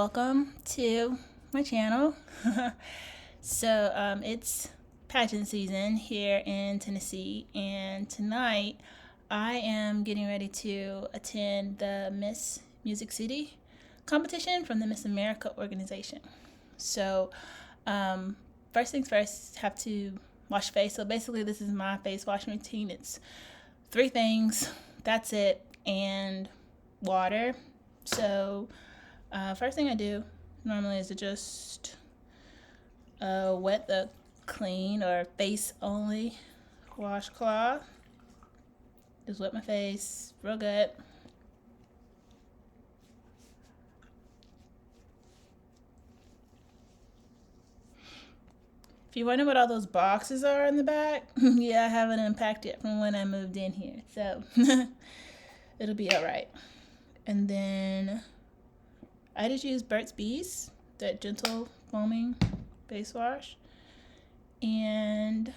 welcome to my channel. It's pageant season here in Tennessee, and tonight I am getting ready to attend the Miss Music City competition from the Miss America organization. First things first, have to wash face. So basically this is my face washing routine. It's 3 things, that's it, and water. First thing I do normally is to just wet the clean or face only washcloth. Just wet my face real good. If you wonder what all those boxes are in the back, yeah, I haven't unpacked it from when I moved in here, so it'll be all right. And then I just use Burt's Bees, that gentle foaming face wash, and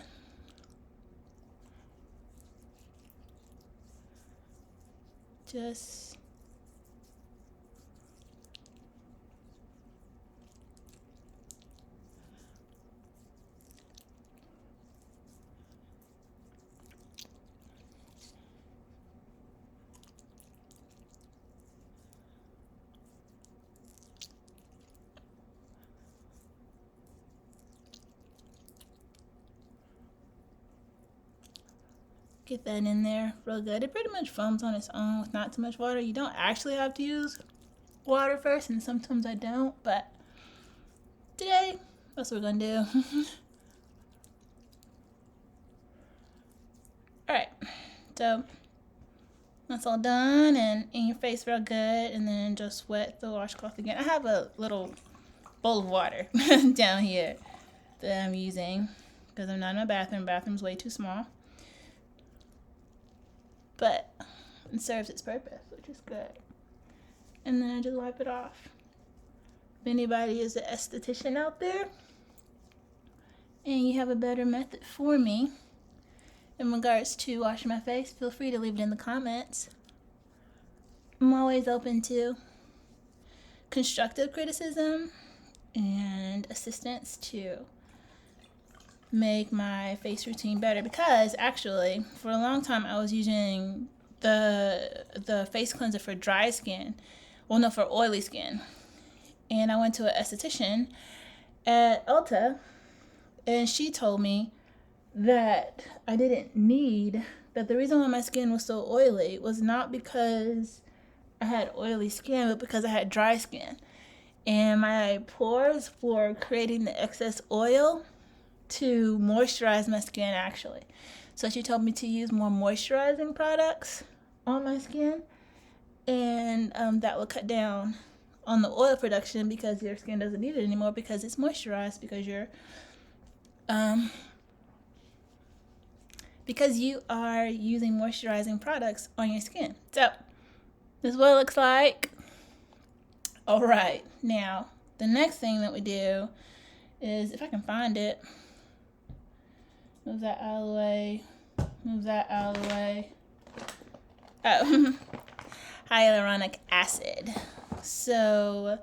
just get that in there real good. It pretty much foams on its own with not too much water. You don't actually have to use water first, and sometimes I don't, but today that's what we're gonna do. Alright, so that's all done, and in your face real good, and then just wet the washcloth again. I have a little bowl of water down here that I'm using because I'm not in my bathroom. Bathroom's way too small, but it serves its purpose, which is good. And then I just wipe it off. If anybody is an esthetician out there and you have a better method for me in regards to washing my face, feel free to leave it in the comments. I'm always open to constructive criticism and assistance to make my face routine better, because actually for a long time I was using the face cleanser for dry skin, for oily skin, and I went to an esthetician at Ulta, and she told me that I didn't need that. The reason why my skin was so oily was not because I had oily skin, but because I had dry skin, and my pores were creating the excess oil to moisturize my skin actually. So she told me to use more moisturizing products on my skin, and that will cut down on the oil production, because your skin doesn't need it anymore because it's moisturized, because you are using moisturizing products on your skin. So this is what it looks like. All right, now the next thing that we do is, if I can find it, move that out of the way, move that out of the way. Oh, hyaluronic acid. So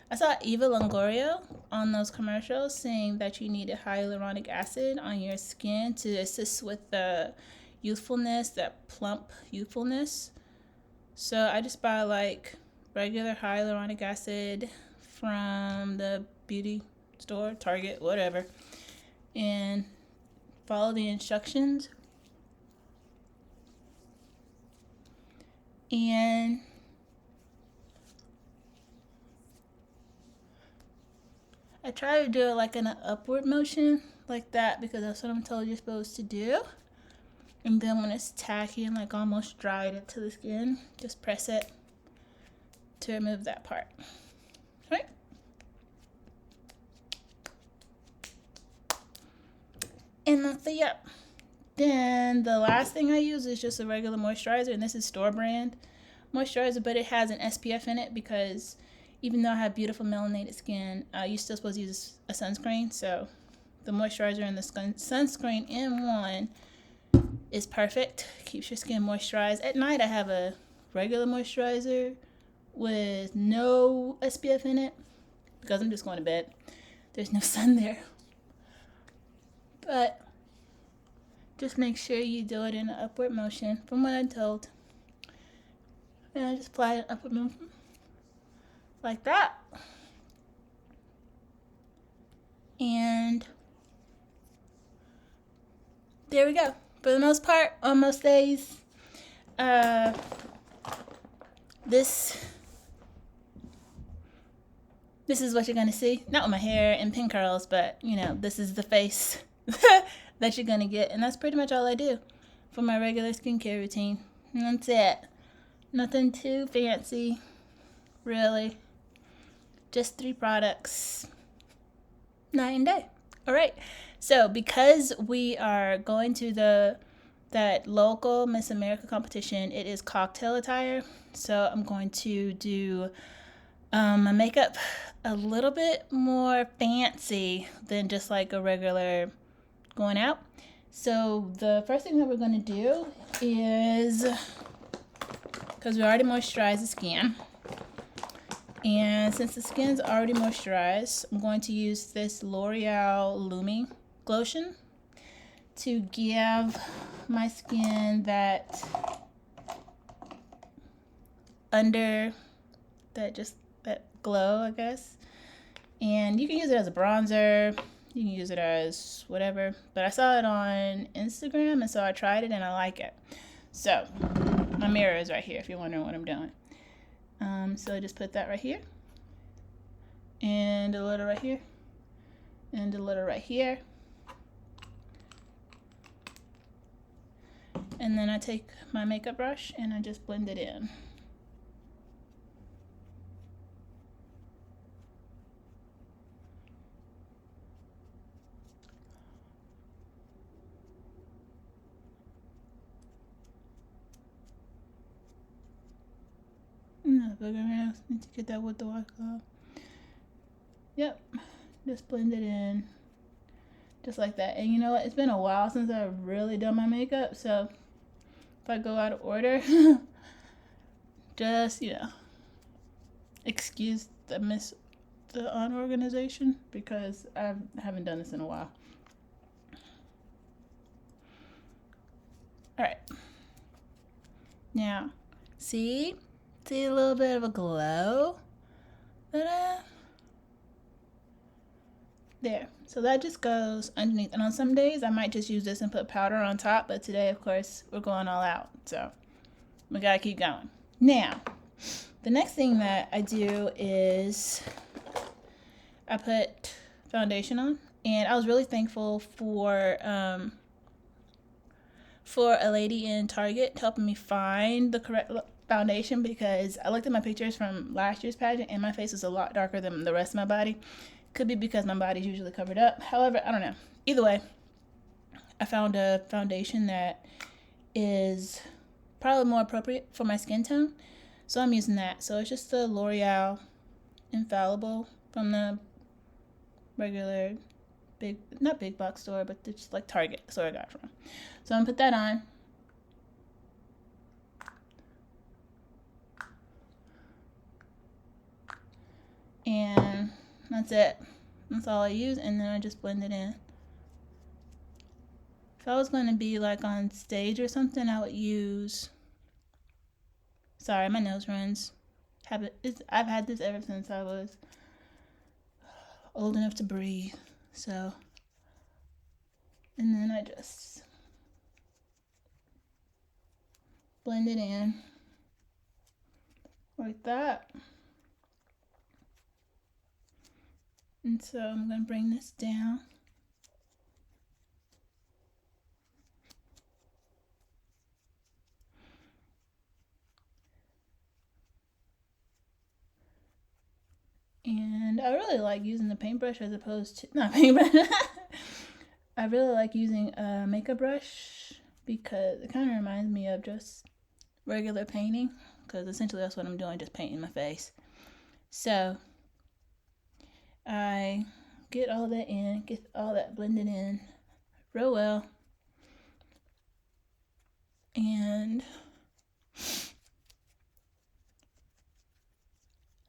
I saw Eva Longoria on those commercials saying that you needed hyaluronic acid on your skin to assist with the youthfulness, that plump youthfulness. So I just buy like regular hyaluronic acid from the beauty store, Target, whatever, and follow the instructions. And I try to do it like in an upward motion, like that, because that's what I'm told you're supposed to do. And then when it's tacky and like almost dried into the skin, just press it to remove that part. Right? And that's it. Yep. Then the last thing I use is just a regular moisturizer, and this is store brand moisturizer, but it has an SPF in it, because even though I have beautiful melanated skin, you're still supposed to use a sunscreen. So the moisturizer and the sunscreen in one is perfect. Keeps your skin moisturized. At night I have a regular moisturizer with no SPF in it, because I'm just going to bed. There's no sun there. But just make sure you do it in an upward motion from what I'm told. And I just apply an upward motion like that. And there we go. For the most part, on most days, this is what you're gonna see. Not with my hair and pin curls, but you know, this is the face that you're gonna get, and that's pretty much all I do for my regular skincare routine. And that's it. Nothing too fancy, really. Just 3 products, night and day. All right. So because we are going to that local Miss America competition, it is cocktail attire. So I'm going to do my makeup a little bit more fancy than just like a regular going out. So the first thing that we're going to do is, because we already moisturized the skin, and since the skin's already moisturized, I'm going to use this L'Oreal Lumi Glotion to give my skin that that glow, I guess. And you can use it as a bronzer, you can use it as whatever, but I saw it on Instagram, and so I tried it and I like it. So my mirror is right here if you're wondering what I'm doing. So I just put that right here, and a little right here, and a little right here. And then I take my makeup brush and I just blend it in. No, booger around. Need to get that with the white cloth. Yep, just blend it in, just like that. And you know what? It's been a while since I've really done my makeup, so if I go out of order, just excuse the unorganization, because I haven't done this in a while. All right. Now, see a little bit of a glow that I have? There. So that just goes underneath. And on some days, I might just use this and put powder on top. But today, of course, we're going all out. So we got to keep going. Now, the next thing that I do is I put foundation on. And I was really thankful for a lady in Target helping me find the correct foundation, because I looked at my pictures from last year's pageant and my face is a lot darker than the rest of my body. Could be because my body's usually covered up. However, I don't know. Either way, I found a foundation that is probably more appropriate for my skin tone. So I'm using that. So it's just the L'Oreal Infallible from the regular not big box store, but it's like Target. That's where I got it from. So I'm gonna put that on. And that's it. That's all I use, and then I just blend it in. If I was going to be like on stage or something, I would use, sorry, my nose runs. I've had this ever since I was old enough to breathe. So, and then I just blend it in like that. And so I'm going to bring this down. And I really like using the paintbrush as opposed to, not paintbrush. I really like using a makeup brush because it kind of reminds me of just regular painting, because essentially that's what I'm doing, just painting my face. So I get all that in, get all that blended in real well, and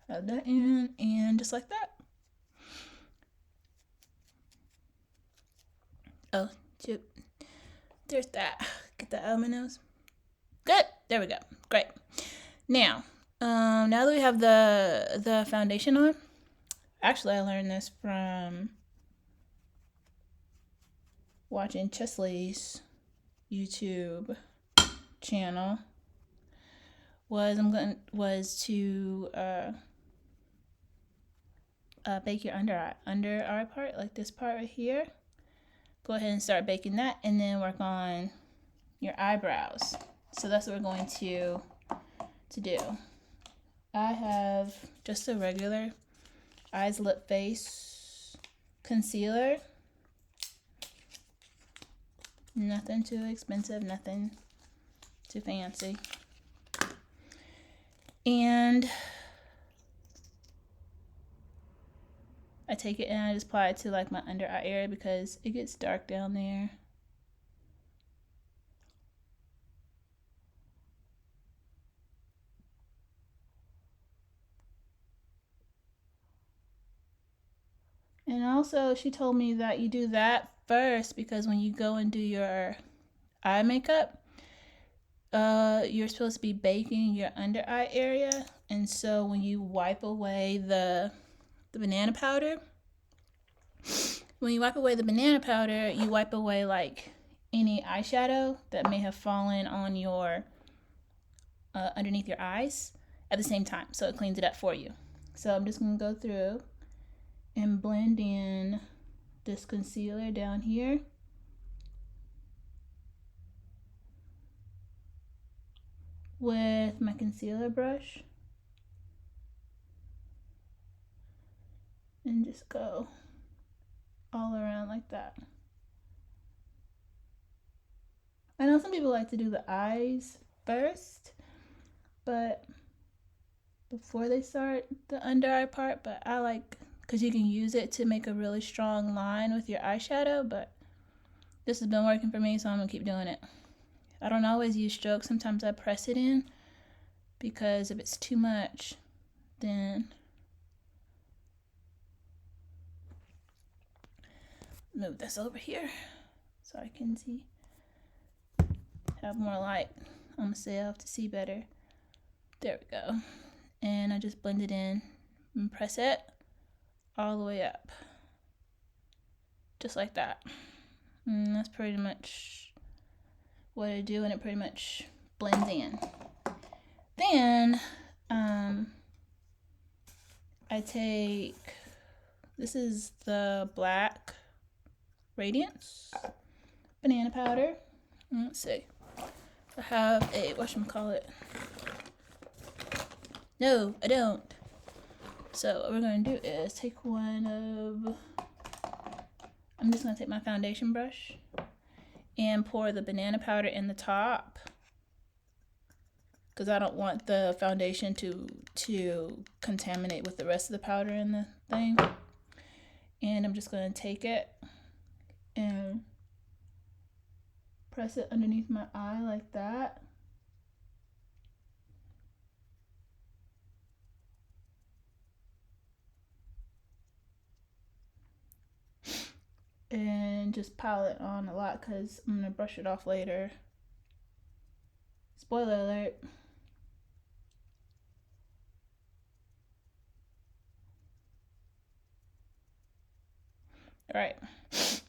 have that in, and just like that. Oh, shoot. There's that. Get that out of my nose. Good. There we go. Great. Now that we have the foundation on, actually I learned this from watching Chesley's YouTube channel. Was to bake your under eye part, like this part right here. Go ahead and start baking that, and then work on your eyebrows. So that's what we're going to do. I have just a regular eyes, lip, face concealer. Nothing too expensive, nothing too fancy. And I take it and I just apply it to like my under eye area because it gets dark down there. And also she told me that you do that first because when you go and do your eye makeup, you're supposed to be baking your under eye area. And so when you wipe away the banana powder, you wipe away like any eyeshadow that may have fallen on your underneath your eyes at the same time. So it cleans it up for you. So I'm just going to go through and blend in this concealer down here. With my concealer brush. And just go all around like that. I know some people like to do the eyes first, but before they start the under eye part, but I like, because you can use it to make a really strong line with your eyeshadow, but this has been working for me, so I'm gonna keep doing it. I don't always use strokes. Sometimes I press it in because if it's too much, then move this over here so I can see, have more light on myself to see better. There we go. And I just blend it in and press it all the way up. Just like that. And that's pretty much what I do, and it pretty much blends in. Then I take, this is the Black Radiance banana powder. Let's see. I have a, whatchamacallit. No, I don't. So what we're going to do is take one of, I'm just going to take my foundation brush and pour the banana powder in the top because I don't want the foundation to contaminate with the rest of the powder in the thing. And I'm just going to take it and press it underneath my eye like that. And just pile it on a lot because I'm going to brush it off later. Spoiler alert. Alright. So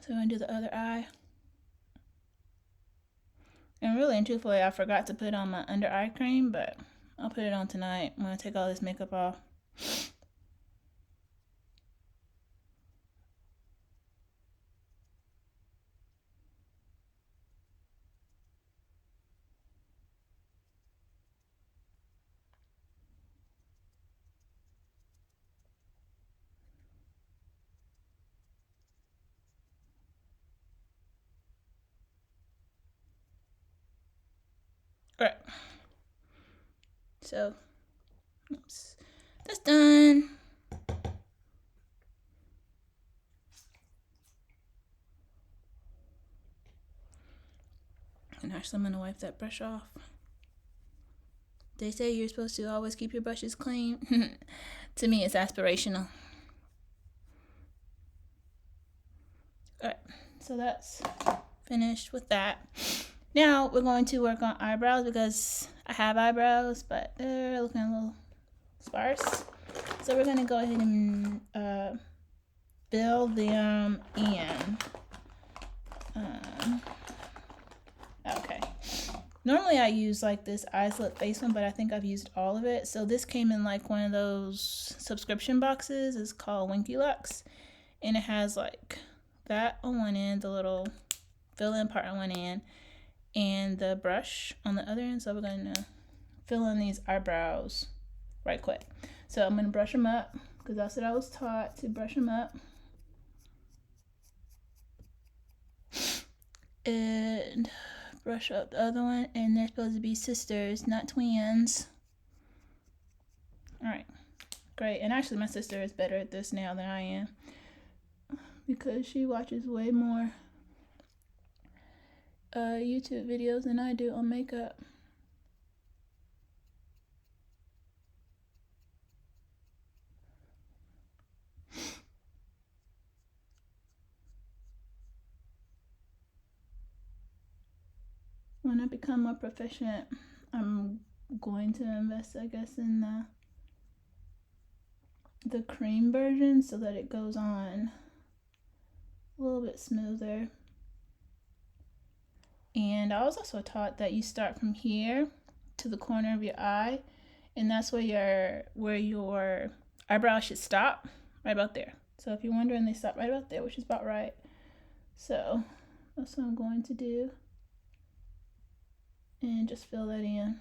I'm going to do the other eye. And really and truthfully, I forgot to put on my under eye cream, but I'll put it on tonight. I'm going to take all this makeup off. Alright. So, oops, that's done. And actually, I'm going to wipe that brush off. They say you're supposed to always keep your brushes clean. To me, it's aspirational. Alright, so that's finished with that. Now we're going to work on eyebrows because I have eyebrows, but they're looking a little sparse. So we're gonna go ahead and fill them in. Okay. Normally I use like this eyes, lip, face one, but I think I've used all of it. So this came in like one of those subscription boxes. It's called Winky Lux. And it has like that on one end, the little fill in part on one end, and the brush on the other end. So we're gonna fill in these eyebrows right quick. So I'm gonna brush them up because that's what I was taught, to brush them up. And brush up the other one, and they're supposed to be sisters, not twins. All right, great. And actually my sister is better at this now than I am because she watches way more YouTube videos than I do on makeup. When I become more proficient, I'm going to invest, I guess, in the cream version so that it goes on a little bit smoother. And I was also taught that you start from here to the corner of your eye, and that's where your eyebrow should stop, right about there. So if you're wondering, they stop right about there, which is about right. So that's what I'm going to do. And just fill that in.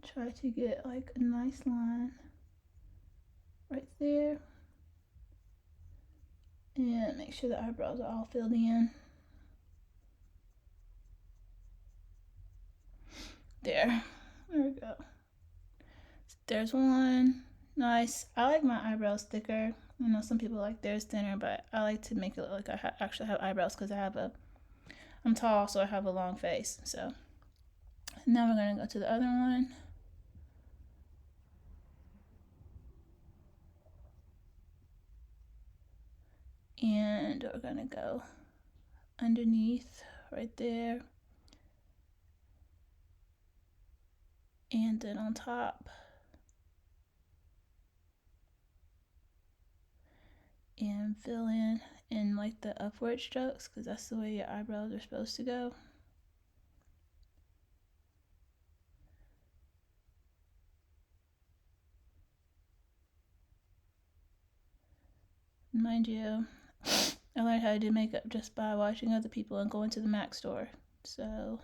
Try to get like a nice line right there. And make sure the eyebrows are all filled in. There we go. There's one. Nice. I like my eyebrows thicker. I know some people like theirs thinner, but I like to make it look like I actually have eyebrows because I'm tall, so I have a long face. So now we're gonna go to the other one. And we're gonna go underneath right there. And then on top. And fill in like the upward strokes because that's the way your eyebrows are supposed to go. Mind you, I learned how to do makeup just by watching other people and going to the MAC store. So,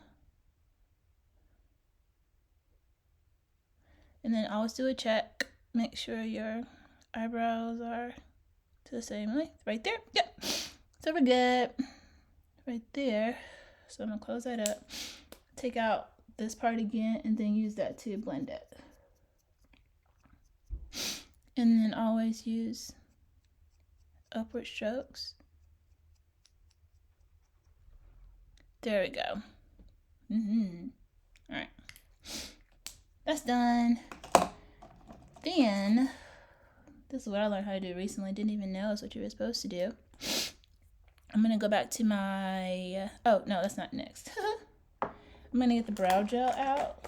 and then always do a check. Make sure your eyebrows are to the same length. Right there. Yep. So we're good. Right there. So I'm gonna close that up. Take out this part again and then use that to blend it. And then always use upward strokes. There we go. All right, that's done. Then this is what I learned how to do recently. Didn't even know it's what you were supposed to do. I'm gonna go back to my oh no, that's not next. I'm gonna get the brow gel out.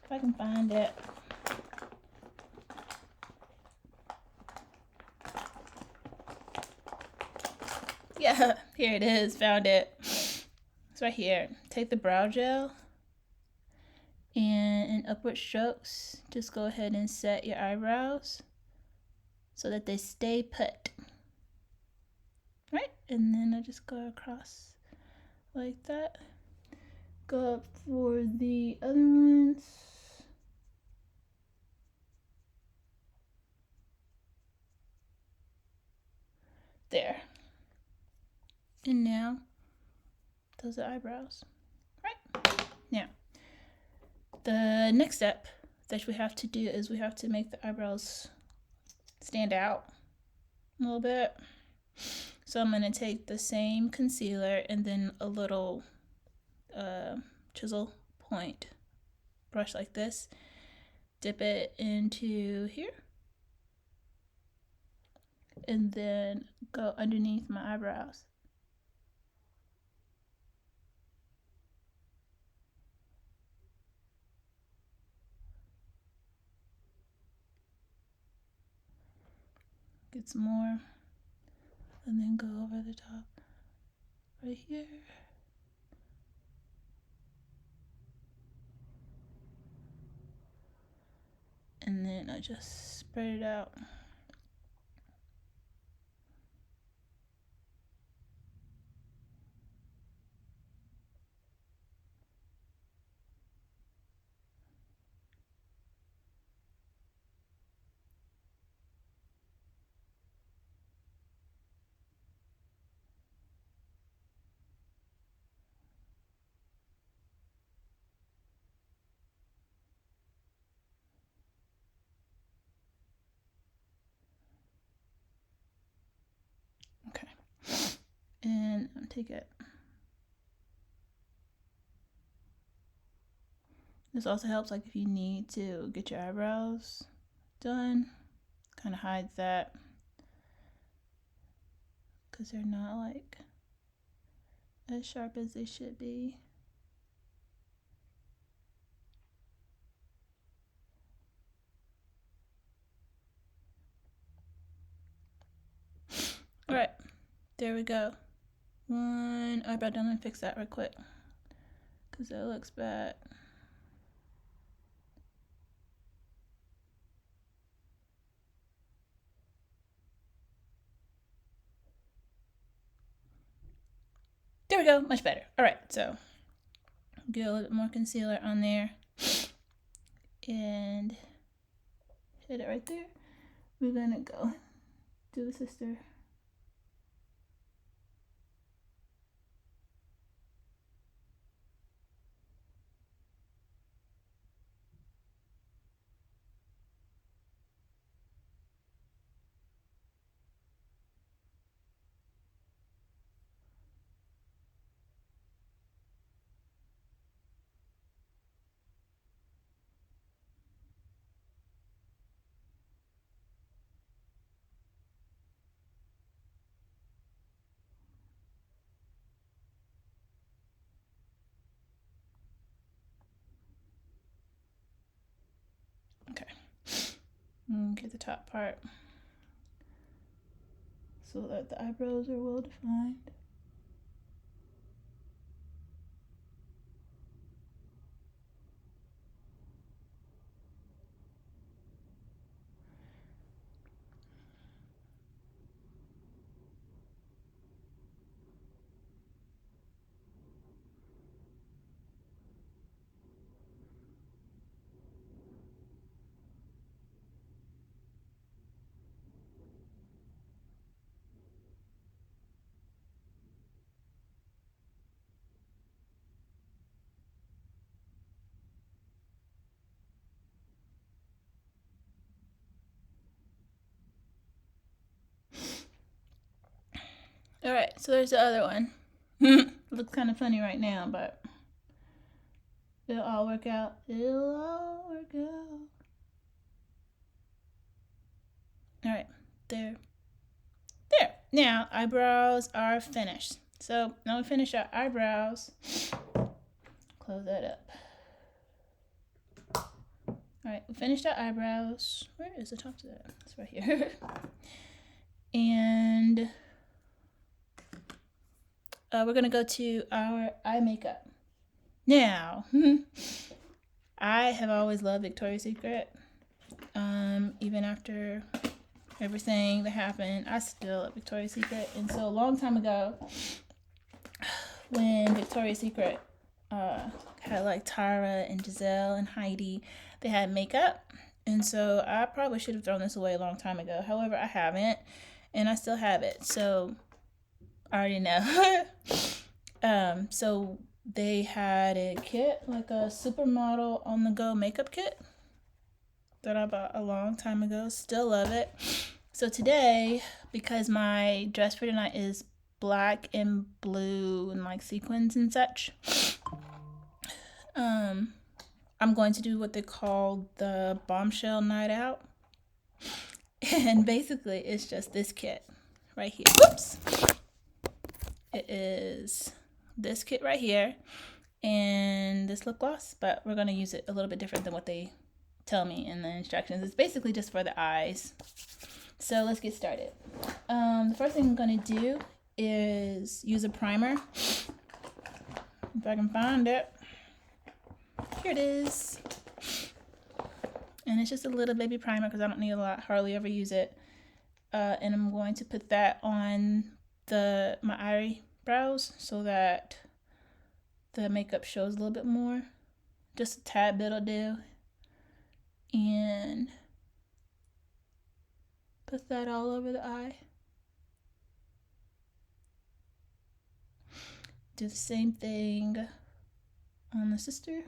If I can find it. Yeah, here it is. Found it. It's right here. Take the brow gel and in upward strokes, just go ahead and set your eyebrows so that they stay put. Right? And then I just go across like that. Go up for the other ones. There. And now, those are eyebrows. Right? Now, the next step that we have to do is we have to make the eyebrows stand out a little bit. So I'm going to take the same concealer and then a little chisel point brush like this, dip it into here, and then go underneath my eyebrows. Get some more, and then go over the top right here. And then I just spread it out. Okay. And take it. This also helps, like, if you need to get your eyebrows done, kind of hides that, because they're not like as sharp as they should be. All right, there we go. One eyebrow done. Let me fix that real quick, because that looks bad. There we go, much better. All right, so get a little bit more concealer on there and hit it right there. We're gonna go do the sister. Okay, get the top part so that the eyebrows are well defined. All right, so there's the other one. Looks kind of funny right now, but it'll all work out. It'll all work out. All right, there. Now, eyebrows are finished. So now we finish our eyebrows. Close that up. All right, we finished our eyebrows. Where is the top to that? It's right here. And we're gonna go to our eye makeup. Now, I have always loved Victoria's Secret. Even after everything that happened, I still love Victoria's Secret. And so a long time ago, when Victoria's Secret had like Tara and Giselle and Heidi, they had makeup. And so I probably should have thrown this away a long time ago. However, I haven't, and I still have it. So I already know. So they had a kit, like a supermodel on the go makeup kit that I bought a long time ago. Still love it. So today, because my dress for tonight is black and blue and like sequins and such, I'm I'm going to do what they call the bombshell night out. And basically it's just this kit right here. Whoops. It is this kit right here and this lip gloss, but we're going to use it a little bit different than what they tell me in the instructions. It's basically just for the eyes. So let's get started. The first thing I'm going to do is use a primer. If I can find it. Here it is. And it's just a little baby primer because I don't need a lot, hardly ever use it. And I'm going to put that on my eyebrows so that the makeup shows a little bit more. Just a tad bit will do. And put that all over the eye. Do the same thing on the sister.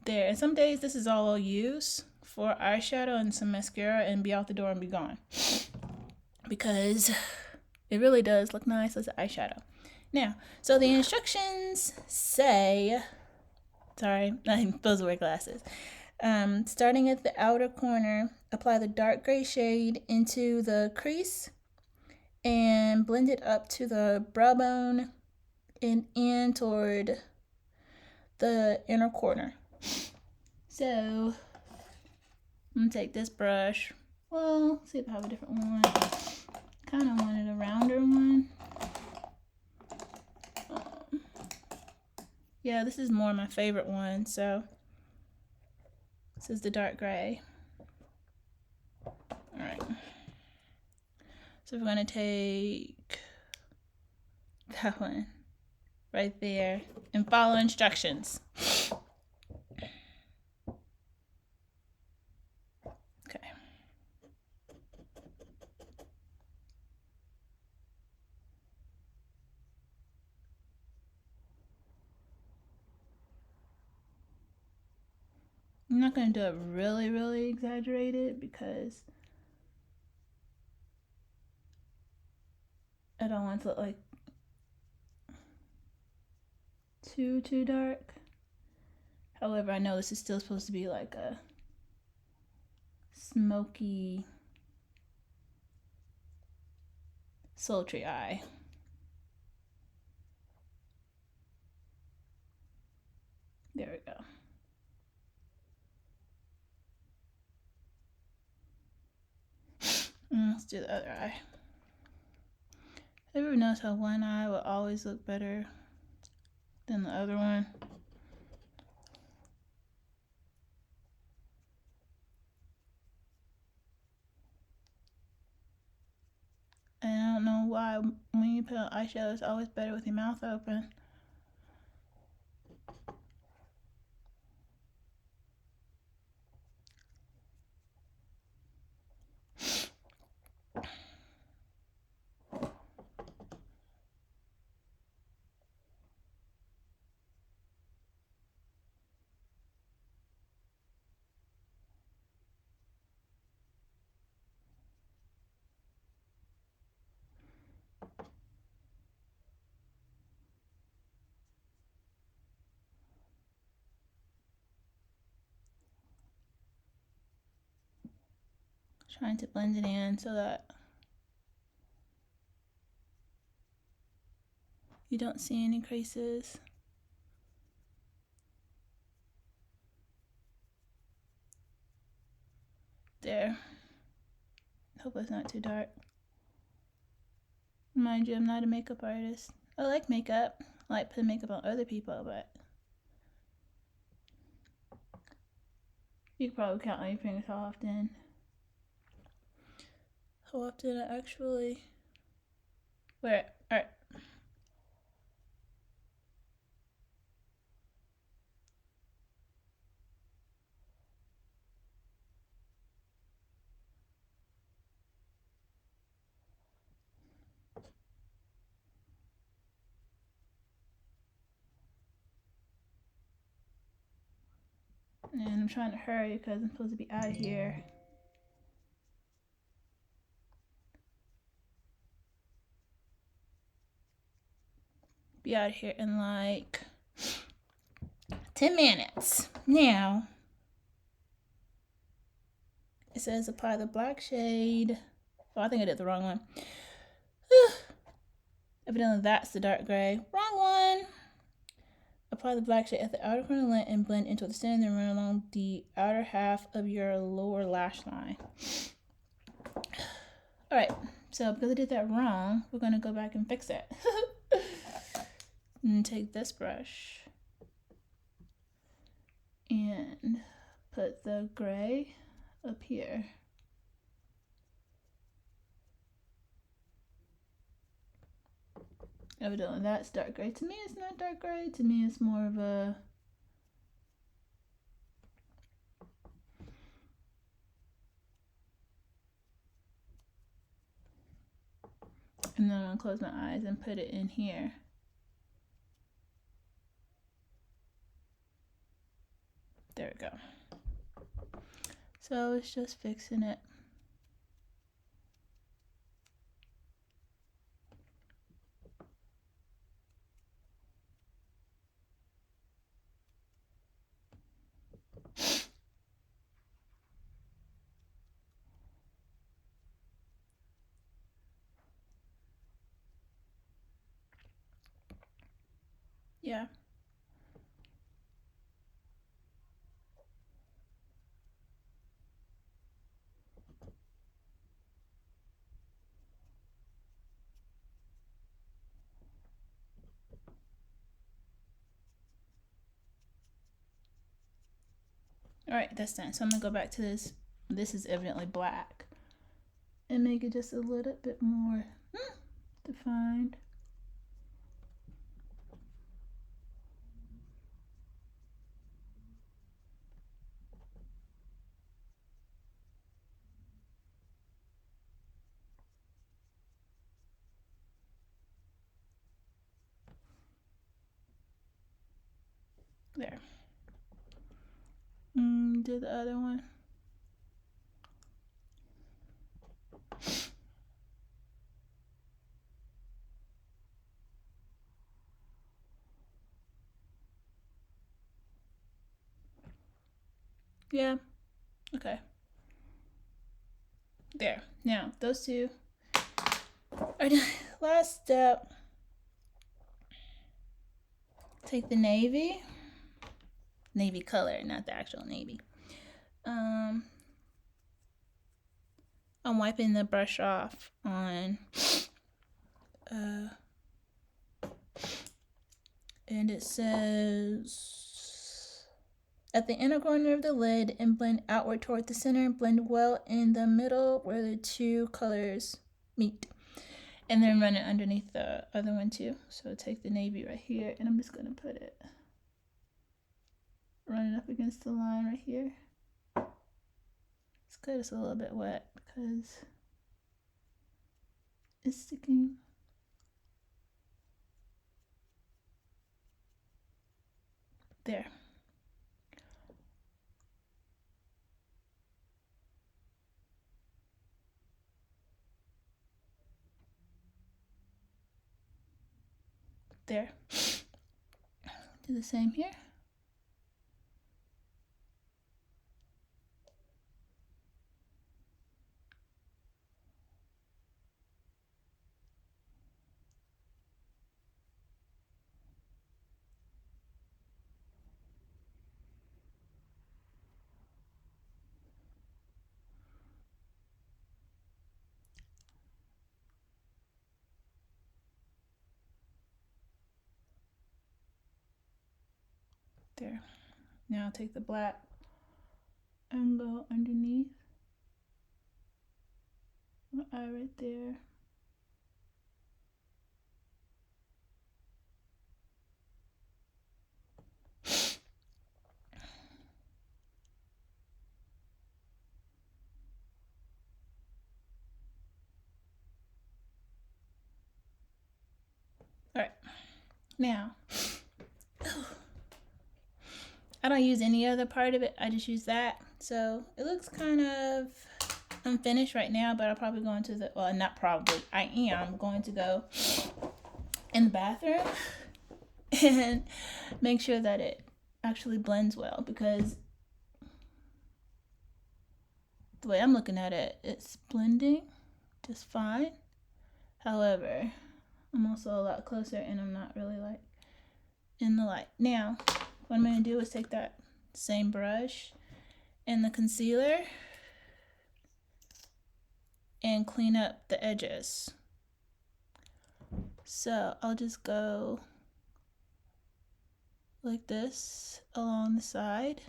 There, and some days this is all I'll use for eyeshadow and some mascara and be out the door and be gone. Because it really does look nice as an eyeshadow. Now, so the instructions say, sorry, I'm supposed to wear glasses. Starting at the outer corner, apply the dark gray shade into the crease and blend it up to the brow bone and in toward the inner corner. So I'm gonna take this brush. Well, let's see if I have a different one. Kind of wanted a rounder one. Yeah, this is more my favorite one. So this is the dark gray. All right. So we're gonna take that one right there and follow instructions. Okay. I'm not gonna do it really, really exaggerated because I don't want it to look like too dark. However, I know this is still supposed to be like a smoky, sultry eye. There we go. Let's do the other eye. Ever notice how one eye will always look better than the other one? And I don't know why when you put on eyeshadow, it's always better with your mouth open. Trying to blend it in so that you don't see any creases. There. Hope it's not too dark. Mind you, I'm not a makeup artist. I like makeup. I like putting makeup on other people, but you can probably count on your fingers how often I actually wear it. Alright. And I'm trying to hurry because I'm supposed to be out of here. be out of here in like 10 minutes. Now, it says apply the black shade. Oh, I think I did the wrong one. Evidently that's the dark gray. Wrong one. Apply the black shade at the outer corner of the lint and blend into the center, then run along the outer half of your lower lash line. Alright, so because I did that wrong, we're going to go back and fix it. And take this brush and put the gray up here. Evidently that's dark gray. To me it's not dark gray. To me it's more of a and then I'm gonna close my eyes and put it in here. There we go. So it's just fixing it. Yeah. All right, that's done. So I'm gonna go back to this. This is evidently black, and make it just a little bit more defined. There. Do the other one. Yeah. Okay. There. Now, those two are done. Last step. Take the navy color, not the actual navy. I'm wiping the brush off on and it says at the inner corner of the lid and blend outward toward the center and blend well in the middle where the two colors meet, and then run it underneath the other one too. So take the navy right here and I'm just gonna put it, run it up against the line right here. It's good it's a little bit wet because it's sticking. There. There. Do the same here. There. Now take the black and go underneath my eye right there. All right, now I don't use any other part of it. I just use that. So it looks kind of unfinished right now, but I'll probably go into the, well, not probably, I am going to go in the bathroom and make sure that it actually blends well, because the way I'm looking at it, it's blending just fine. However, I'm also a lot closer and I'm not really like in the light. Now, what I'm going to do is take that same brush and the concealer and clean up the edges. So I'll just go like this along the side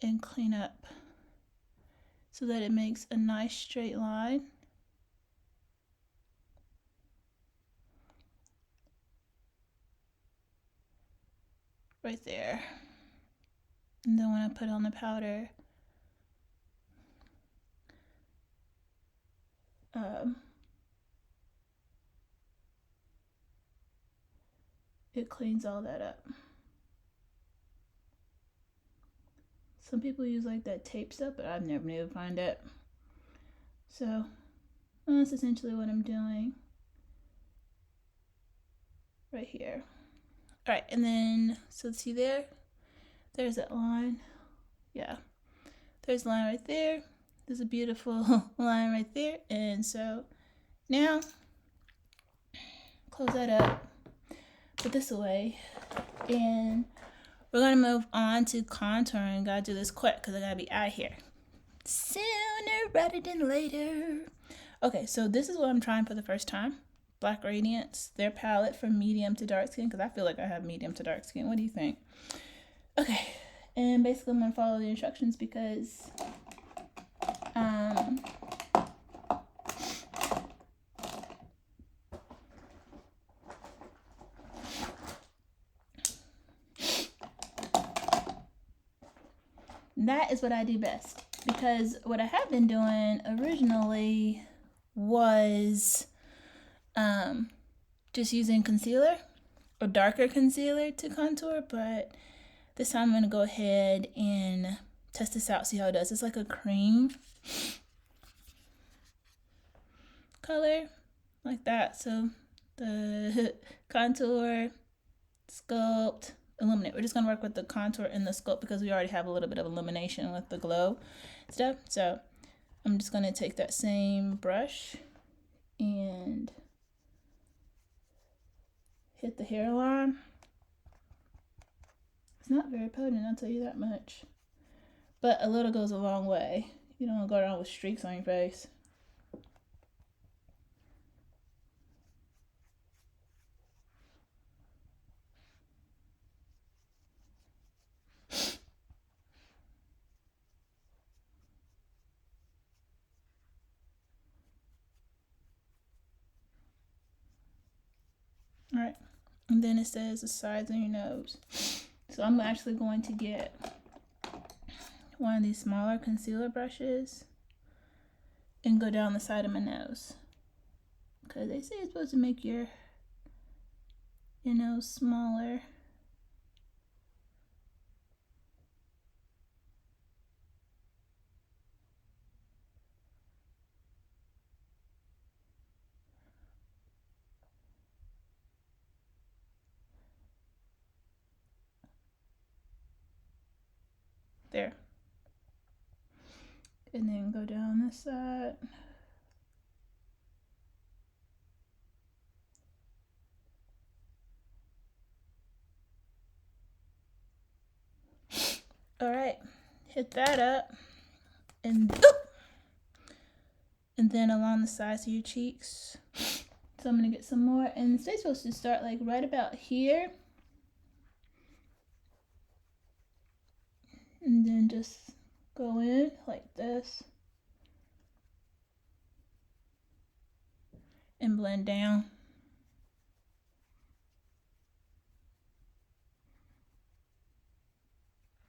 and clean up so that it makes a nice straight line. Right there. And then when I put on the powder, it cleans all that up. Some people use like that tape stuff, but I've never been able to find it. So that's essentially what I'm doing right here. All right, and then, so see there? There's that line. Yeah, there's a line right there. There's a beautiful line right there. And so now, close that up, put this away, and we're gonna move on to contouring. Gotta do this quick because I gotta be out of here sooner rather than later. Okay, so this is what I'm trying for the first time. Black Radiance, their palette from medium to dark skin, because I feel like I have medium to dark skin. What do you think? Okay, and basically I'm gonna follow the instructions because that is what I do best. Because what I have been doing originally was just using concealer or darker concealer to contour, but this time I'm going to go ahead and test this out, see how it does. It's like a cream color, like that. So the contour, sculpt, illuminate. We're just going to work with the contour and the sculpt because we already have a little bit of illumination with the glow stuff. So I'm just going to take that same brush and hit the hairline. It's not very potent, I'll tell you that much. But a little goes a long way. You don't want to go around with streaks on your face. All right, and then it says the sides of your nose. So I'm actually going to get one of these smaller concealer brushes and go down the side of my nose, because they say it's supposed to make your nose smaller. There. And then go down this side. All right, hit that up, and then along the sides of your cheeks. So I'm gonna get some more, and it's supposed to start like right about here, and then just go in like this and blend down.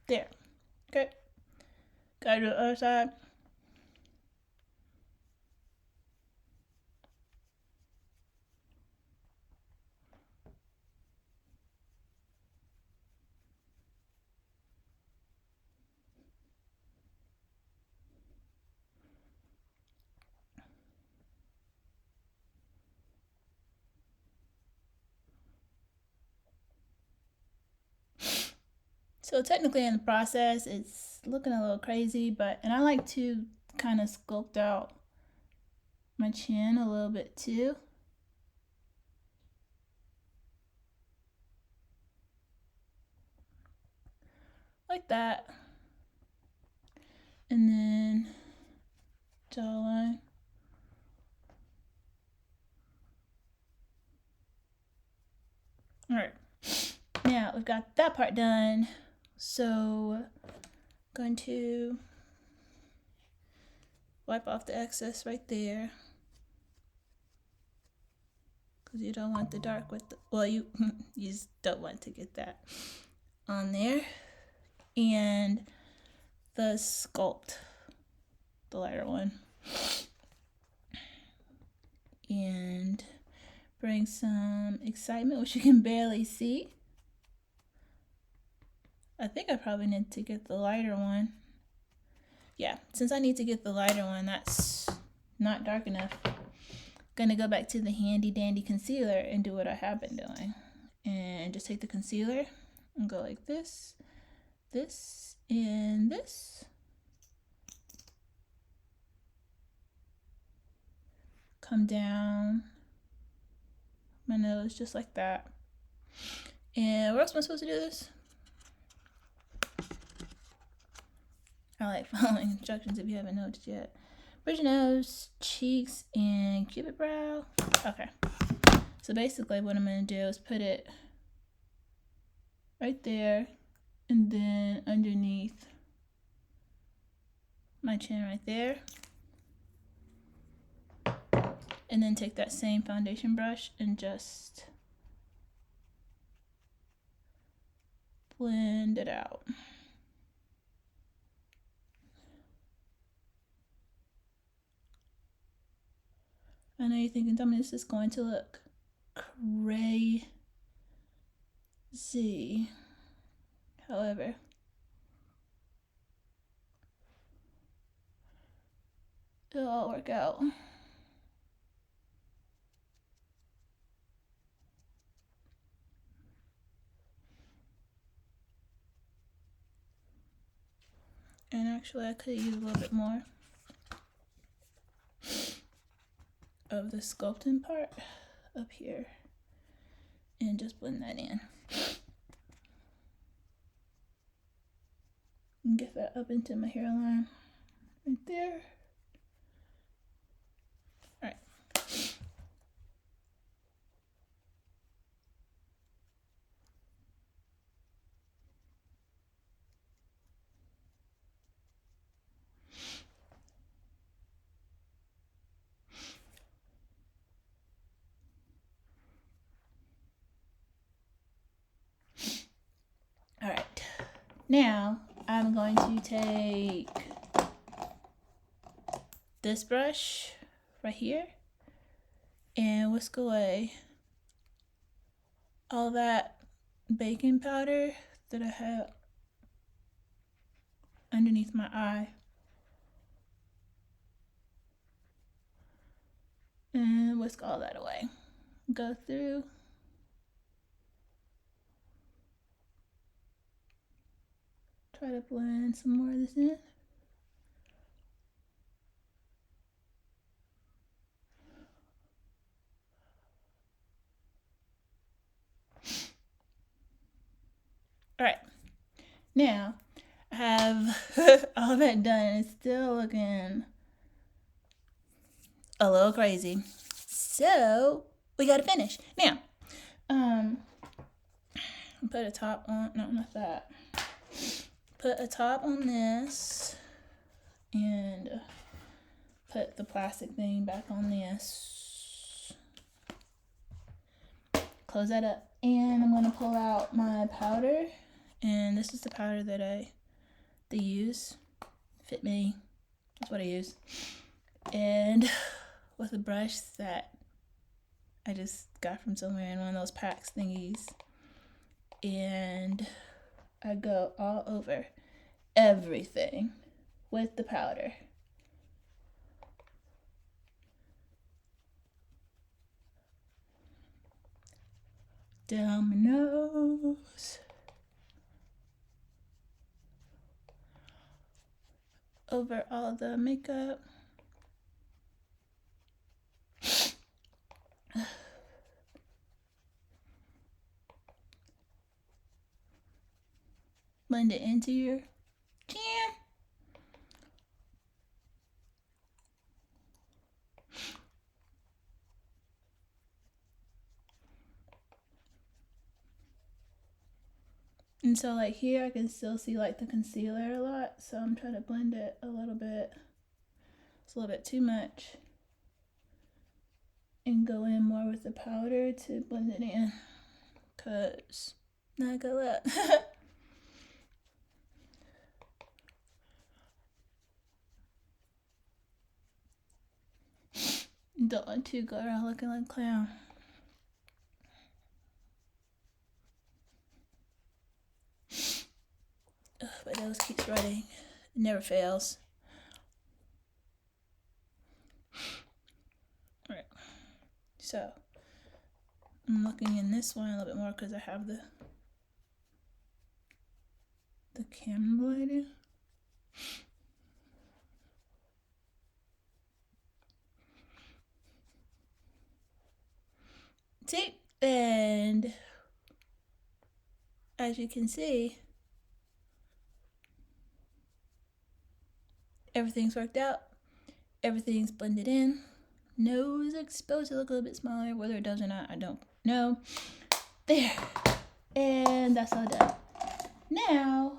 There. Okay. Gotta do the other side. So technically in the process, it's looking a little crazy, and I like to kind of sculpt out my chin a little bit too. Like that. And then jawline. All right. Now we've got that part done. So going to wipe off the excess right there. Because you don't want the dark with the, well, you just don't want to get that on there. And the sculpt, the lighter one. And bring some excitement, which you can barely see. I think I probably need to get the lighter one. Yeah, since I need to get the lighter one, that's not dark enough. Gonna go back to the handy dandy concealer and do what I have been doing. And just take the concealer and go like this, this, and this. Come down my nose just like that. And where else am I supposed to do this? I like following instructions if you haven't noticed yet. Bridge your nose, cheeks, and cupid brow. Okay. So basically what I'm going to do is put it right there and then underneath my chin right there. And then take that same foundation brush and just blend it out. I know you're thinking, tell me this is going to look crazy. However, it'll all work out. And actually, I could use a little bit more of the sculpting part up here and just blend that in. And get that up into my hairline right there. All right. All right. Now I'm going to take this brush right here and whisk away all that baking powder that I have underneath my eye. And whisk all that away. Go through. Try to blend some more of this in. All right. Now I have all that done and it's still looking a little crazy. So we gotta finish. Now, put a top on, no, not that. Put a top on this and put the plastic thing back on this. Close that up. And I'm gonna pull out my powder. And this is the powder that they use. Fit Me. That's what I use. And with a brush that I just got from somewhere in one of those packs thingies. And I go all over everything with the powder. Down my nose. over all the makeup. Blend it into your chin. And so like here I can still see like the concealer a lot, so I'm trying to blend it a little bit. It's a little bit too much. And go in more with the powder to blend it in, cause not gonna let. Don't want to go around looking like a clown. Ugh, my nose keeps running. It never fails. Alright. So, I'm looking in this one a little bit more because I have the camera lighting. See? And as you can see, everything's worked out. Everything's blended in. Nose exposed to look a little bit smaller. Whether it does or not, I don't know. There. And that's all done. Now,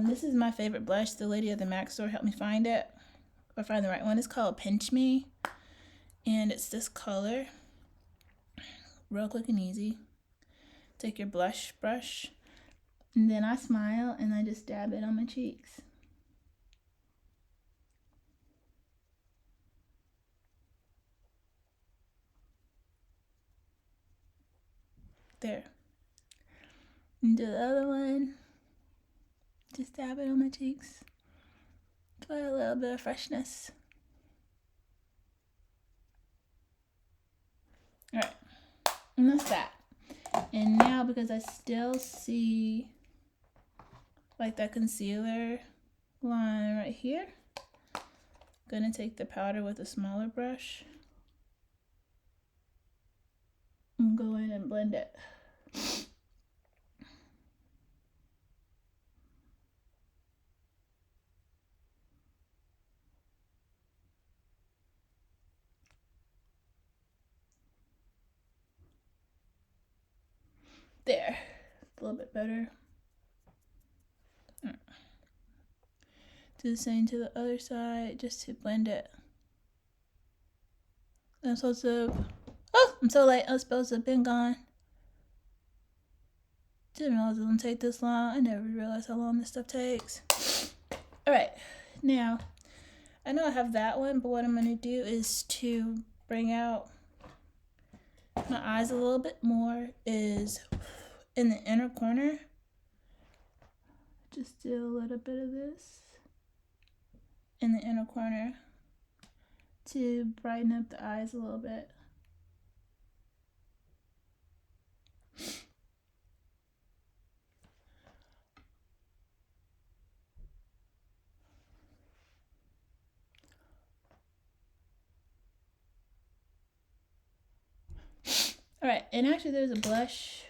this is my favorite blush. The lady at the MAC store helped me find it. Or find the right one. It's called Pinch Me. And it's this color. Real quick and easy. Take your blush brush. And then I smile and I just dab it on my cheeks. There. And do the other one. Just dab it on my cheeks. For a little bit of freshness. Alright. And that's that. And now because I still see like that concealer line right here, I'm gonna take the powder with a smaller brush and go in and blend it. There, a little bit better. Do the same to the other side just to blend it. I'm supposed to, oh, I'm so late. I was supposed to have been gone. Didn't realize it wouldn't take this long. I never realized how long this stuff takes. Alright, now, I know I have that one, but what I'm going to do is to bring out my eyes a little bit more is in the inner corner. Just do a little bit of this in the inner corner to brighten up the eyes a little bit. Alright, and actually there's a blush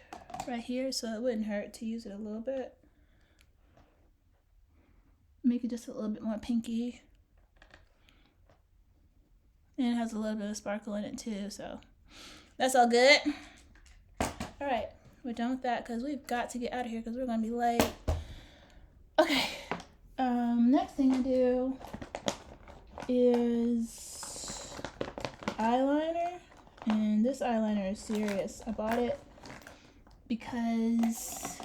right here, so it wouldn't hurt to use it a little bit. Make it just a little bit more pinky. And it has a little bit of sparkle in it too, so that's all good. Alright, we're done with that because we've got to get out of here because we're going to be late. Okay, next thing to do is eyeliner. And this eyeliner is serious. I bought it because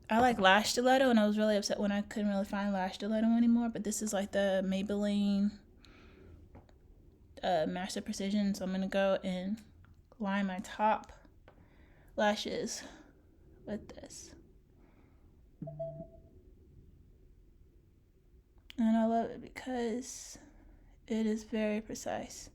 I like lash stiletto, and I was really upset when I couldn't really find lash stiletto anymore. But this is like the Maybelline Master Precision, so I'm gonna go and line my top lashes with this. And I love it because it is very precise.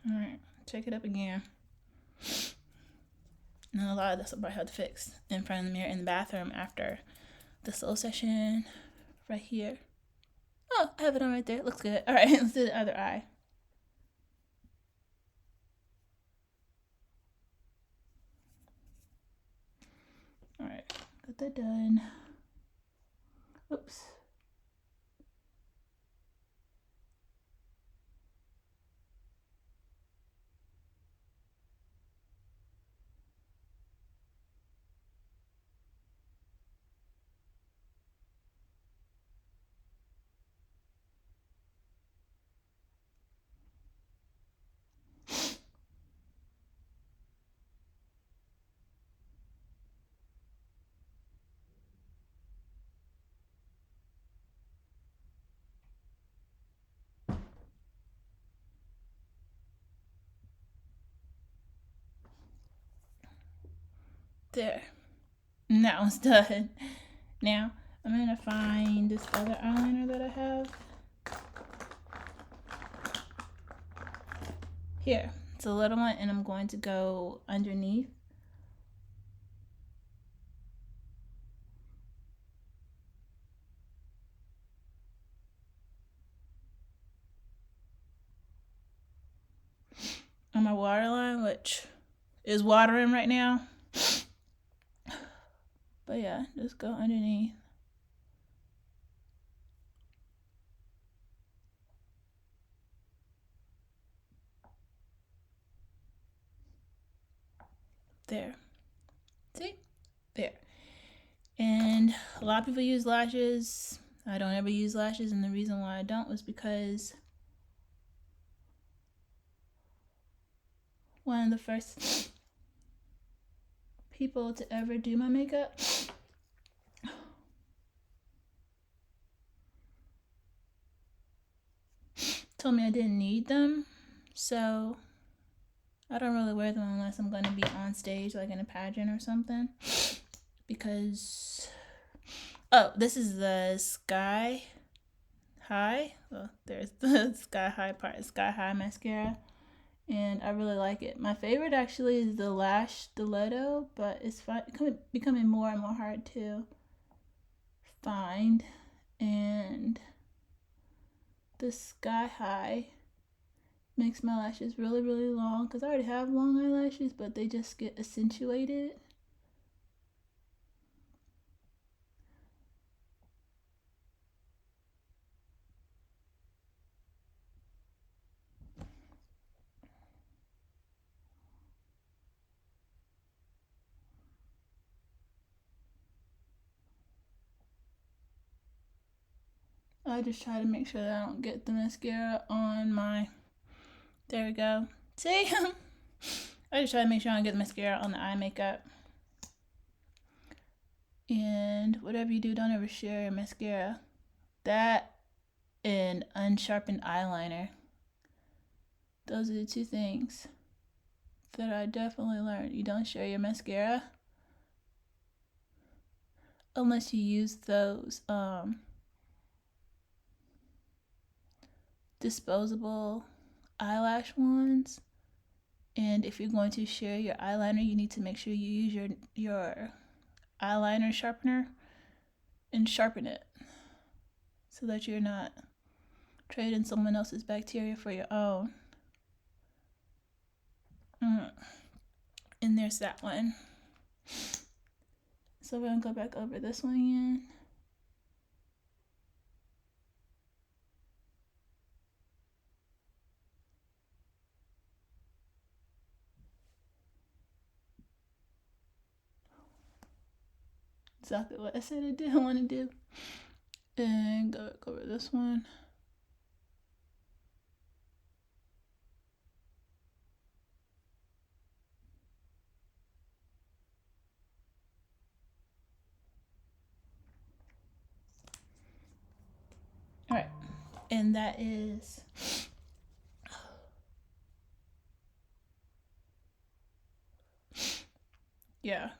Alright, check it up again. And a lot of this I'll probably have to fix in front of the mirror in the bathroom after this little session right here. Oh, I have it on right there. It looks good. Alright, let's do the other eye. Alright, got that done. Oops. There. And that one's done. Now, I'm gonna find this other eyeliner that I have. Here. It's a little one, and I'm going to go underneath. On my waterline, which is watering right now. But yeah, just go underneath. There. See? There. And a lot of people use lashes. I don't ever use lashes, and the reason why I don't was because one of the first people to ever do my makeup told me I didn't need them, so I don't really wear them unless I'm going to be on stage, like in a pageant or something, because this is the Sky High. Well, there's the Sky High part, Sky High mascara, and I really like it. My favorite actually is the Lash Stiletto, but it's becoming more and more hard to find. And the Sky High makes my lashes really, really long, because I already have long eyelashes, but they just get accentuated. I just try to make sure that I don't get the mascara on my, there we go. See? I just try to make sure I don't get the mascara on the eye makeup. And whatever you do, don't ever share your mascara. That and unsharpened eyeliner. Those are the two things that I definitely learned. You don't share your mascara unless you use those disposable eyelash ones. And if you're going to share your eyeliner, you need to make sure you use your eyeliner sharpener and sharpen it so that you're not trading someone else's bacteria for your own. And there's that one. So we're gonna go back over this one again. Exactly what I said I didn't want to do. And go back over this one. All right, and that is yeah.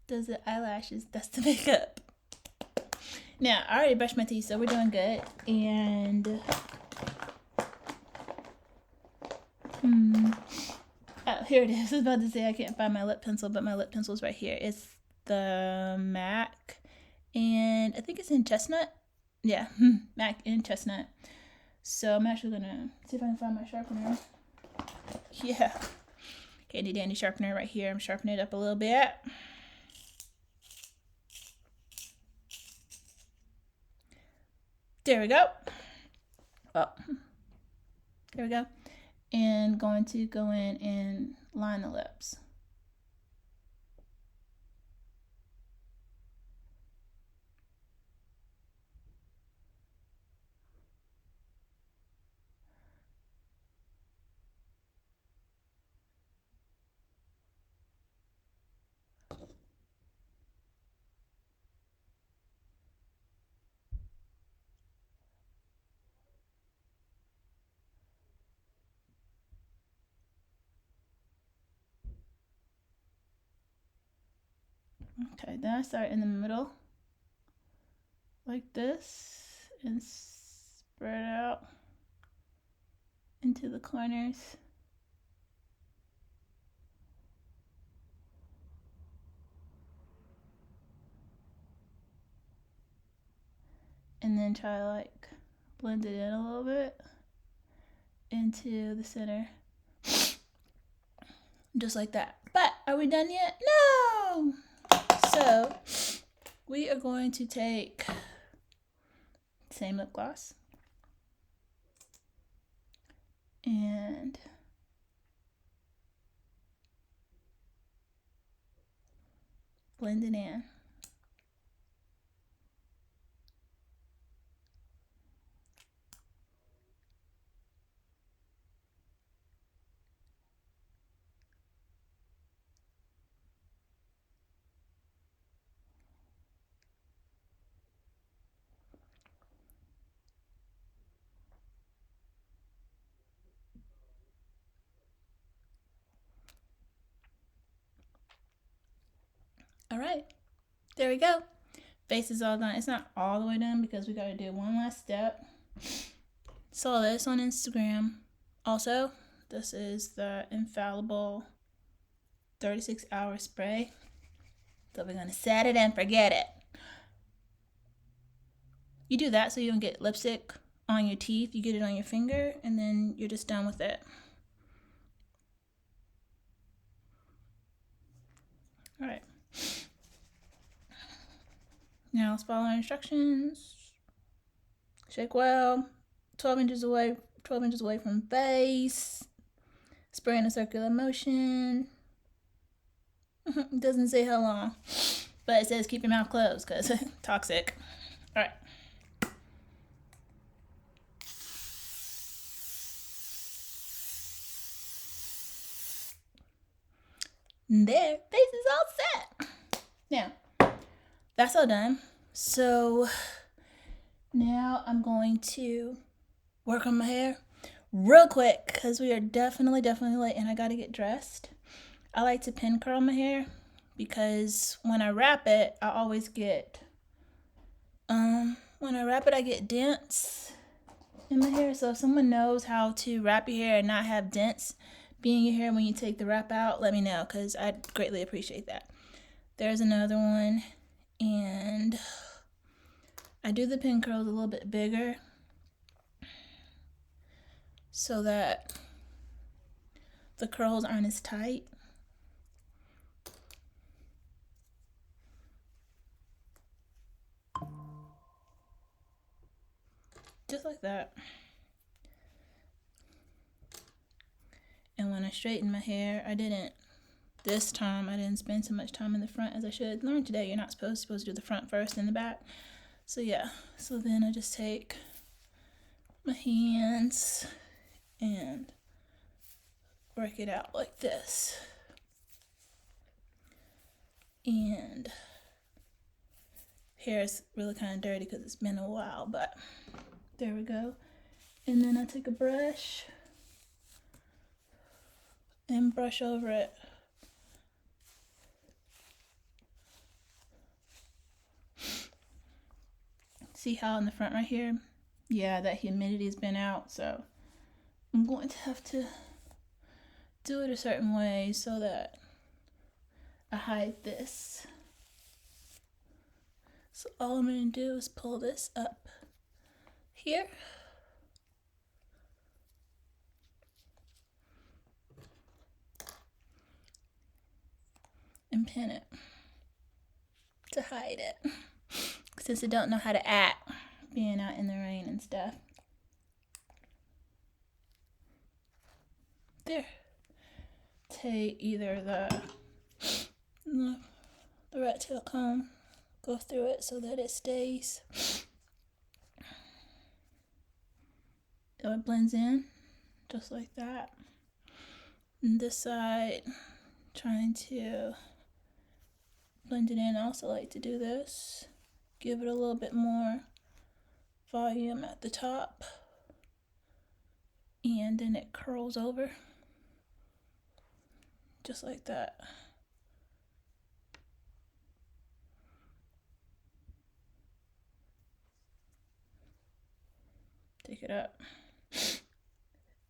Those are the eyelashes, that's the makeup. Now, I already brushed my teeth, so we're doing good. And Oh, here it is. I was about to say I can't find my lip pencil, but my lip pencil is right here. It's the MAC, and I think it's in chestnut. Yeah, MAC in chestnut. So I'm actually gonna see if I can find my sharpener. Yeah, handy dandy sharpener right here. I'm sharpening it up a little bit. There we go. Oh, there we go. And going to go in and line the lips. Okay, then I start in the middle like this and spread out into the corners. And then try to like blend it in a little bit into the center. Just like that. But are we done yet? No! So we are going to take same lip gloss and blend it in. All right, there we go. Face is all done. It's not all the way done because we got to do one last step. Saw this on Instagram. Also, this is the infallible 36-hour spray. So we're gonna set it and forget it. You do that so you don't get lipstick on your teeth. You get it on your finger and then you're just done with it. All right. Now let's follow our instructions. Shake well. 12 inches away from base. Spray in a circular motion. It doesn't say how long, but it says keep your mouth closed because toxic. All right. There, face is all set. Now, that's all done. So now I'm going to work on my hair real quick because we are definitely late and I gotta get dressed. I like to pin curl my hair because when I wrap it, I always get I get dents in my hair. So if someone knows how to wrap your hair and not have dents be in your hair when you take the wrap out, let me know because I'd greatly appreciate that. There's another one, and I do the pin curls a little bit bigger so that the curls aren't as tight. Just like that. And when I straighten my hair, this time I didn't spend so much time in the front as I should. Learn today you're not supposed to do the front first and the back. So yeah, so then I just take my hands and work it out like this. And hair is really kind of dirty because it's been a while, but there we go. And then I take a brush and brush over it. See how in the front right here? Yeah, that humidity's been out, so I'm going to have to do it a certain way so that I hide this. So all I'm going to do is pull this up here. And pin it to hide it. Since I don't know how to act being out in the rain and stuff. There. Take either the rat tail comb, go through it so that it stays. So it blends in just like that. And this side, trying to blend it in. I also like to do this. Give it a little bit more volume at the top. And then it curls over. Just like that. Take it up.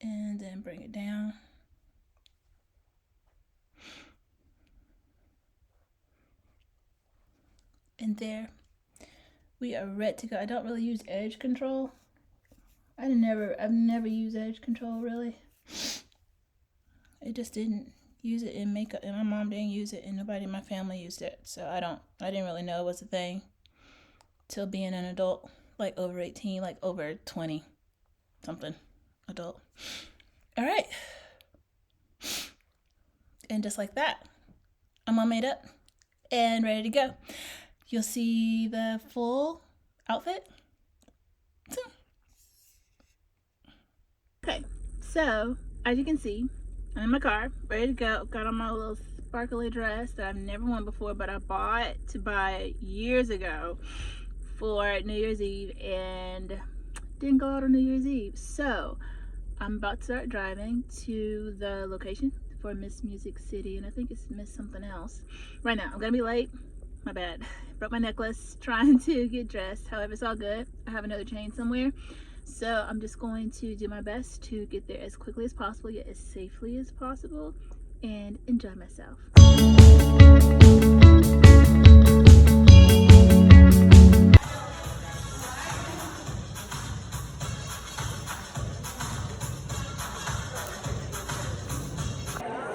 And then bring it down. And there, we are ready to go. I don't really use edge control. I've never used edge control really. I just didn't use it in makeup, and my mom didn't use it, and nobody in my family used it. So I didn't really know it was a thing till being an adult, like over 18, like over 20 something adult. All right. And just like that, I'm all made up and ready to go. You'll see the full outfit soon. Okay, so as you can see, I'm in my car, ready to go. Got on my little sparkly dress that I've never worn before, but I bought to buy years ago for New Year's Eve and didn't go out on New Year's Eve. So I'm about to start driving to the location for Miss Music City, and I think it's Miss something else. Right now, I'm gonna be late. My bad. Broke my necklace trying to get dressed. However, it's all good. I have another chain somewhere. So I'm just going to do my best to get there as quickly as possible, yet as safely as possible, and enjoy myself.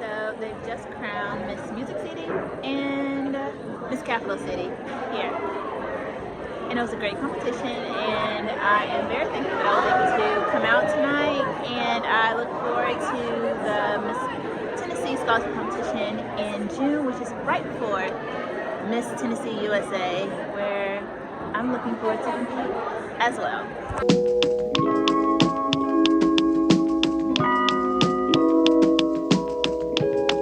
So they've just crowned Miss Music City and Miss Capital City here. And it was a great competition, and I am very thankful that I was able to come out tonight, and I look forward to the Miss Tennessee Scholarship Competition in June, which is right before Miss Tennessee USA, where I'm looking forward to compete as well.